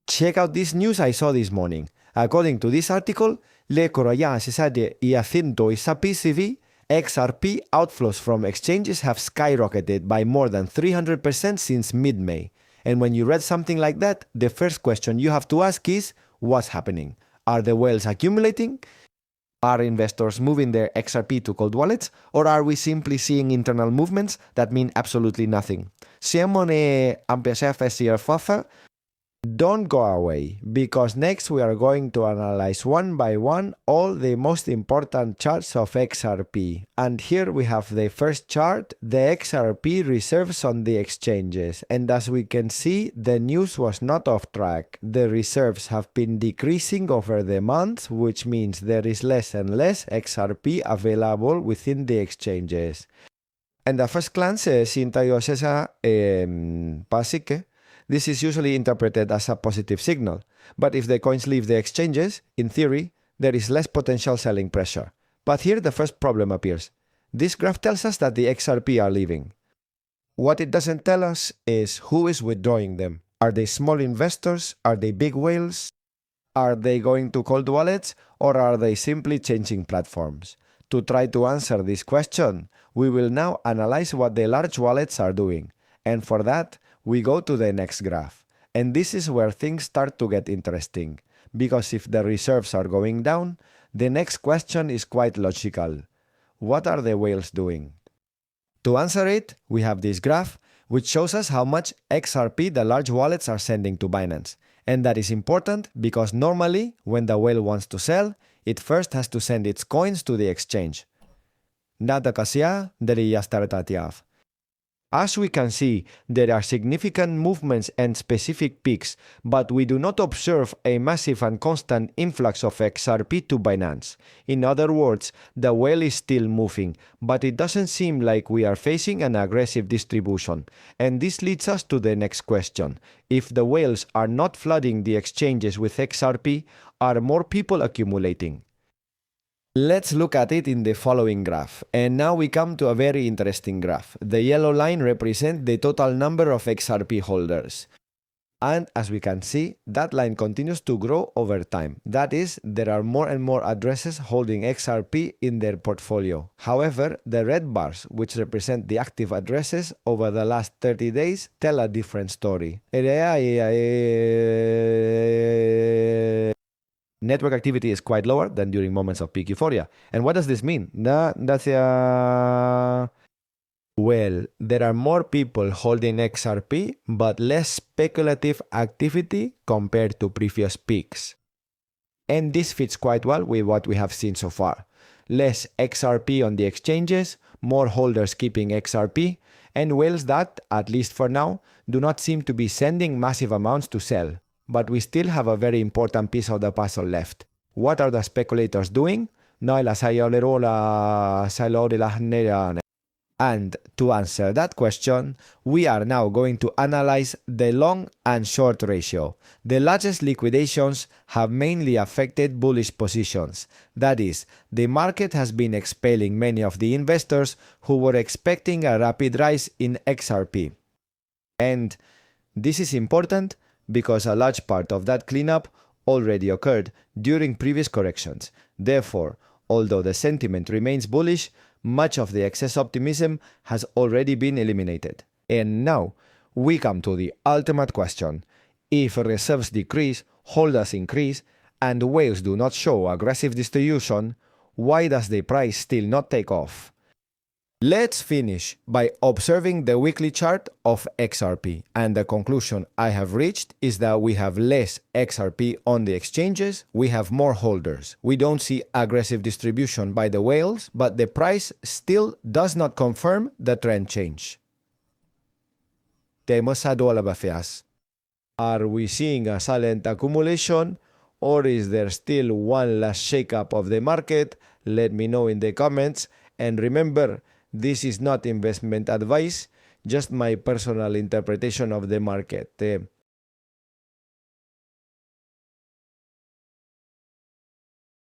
Check out this news I saw this morning. According to this article, le Koroya Sesade Iacinto Isapi XRP outflows from exchanges have skyrocketed by more than 300% since mid-May. And when you read something like that, the first question you have to ask is, what's happening? Are the whales accumulating? Are investors moving their XRP to cold wallets? Or are we simply seeing internal movements that mean absolutely nothing? Siemone Fafa. Don't go away, because next we are going to analyze one by one all the most important charts of XRP. And here we have the first chart, the XRP reserves on the exchanges. And as we can see, the news was not off track. The reserves have been decreasing over the months, which means there is less and less XRP available within the exchanges. And at first glance, this is usually interpreted as a positive signal, but if the coins leave the exchanges, in theory, there is less potential selling pressure. But here the first problem appears. This graph tells us that the XRP are leaving. What it doesn't tell us is who is withdrawing them. Are they small investors? Are they big whales? Are they going to cold wallets? Or are they simply changing platforms? To try to answer this question, we will now analyze what the large wallets are doing. And for that, we go to the next graph. And this is where things start to get interesting. Because if the reserves are going down, the next question is quite logical. What are the whales doing? To answer it, we have this graph, which shows us how much XRP the large wallets are sending to Binance. And that is important because normally, when the whale wants to sell, it first has to send its coins to the exchange. As we can see, there are significant movements and specific peaks, but we do not observe a massive and constant influx of XRP to Binance. In other words, the whale is still moving, but it doesn't seem like we are facing an aggressive distribution. And this leads us to the next question. If the whales are not flooding the exchanges with XRP, are more people accumulating? Let's look at it in the following graph. And now we come to a very interesting graph. The yellow line represents the total number of XRP holders. And as we can see, that line continues to grow over time. That is, there are more and more addresses holding XRP in their portfolio. However, the red bars, which represent the active addresses over the last 30 days, tell a different story. Network activity is quite lower than during moments of peak euphoria. And what does this mean? Well, there are more people holding XRP, but less speculative activity compared to previous peaks. And this fits quite well with what we have seen so far. Less XRP on the exchanges, more holders keeping XRP, and whales that, at least for now, do not seem to be sending massive amounts to sell. But we still have a very important piece of the puzzle left. What are the speculators doing? And to answer that question, we are now going to analyze the long and short ratio. The largest liquidations have mainly affected bullish positions. That is, the market has been expelling many of the investors who were expecting a rapid rise in XRP. And this is important because a large part of that cleanup already occurred during previous corrections. Therefore, although the sentiment remains bullish, much of the excess optimism has already been eliminated. And now, we come to the ultimate question. If reserves decrease, holders increase, and whales do not show aggressive distribution, why does the price still not take off? Let's finish by observing the weekly chart of XRP, and the conclusion I have reached is that we have less XRP on the exchanges, we have more holders. We don't see aggressive distribution by the whales, but the price still does not confirm the trend change. Are we seeing a silent accumulation, or is there still one last shakeup of the market? Let me know in the comments, and remember, this is not investment advice, just my personal interpretation of the market.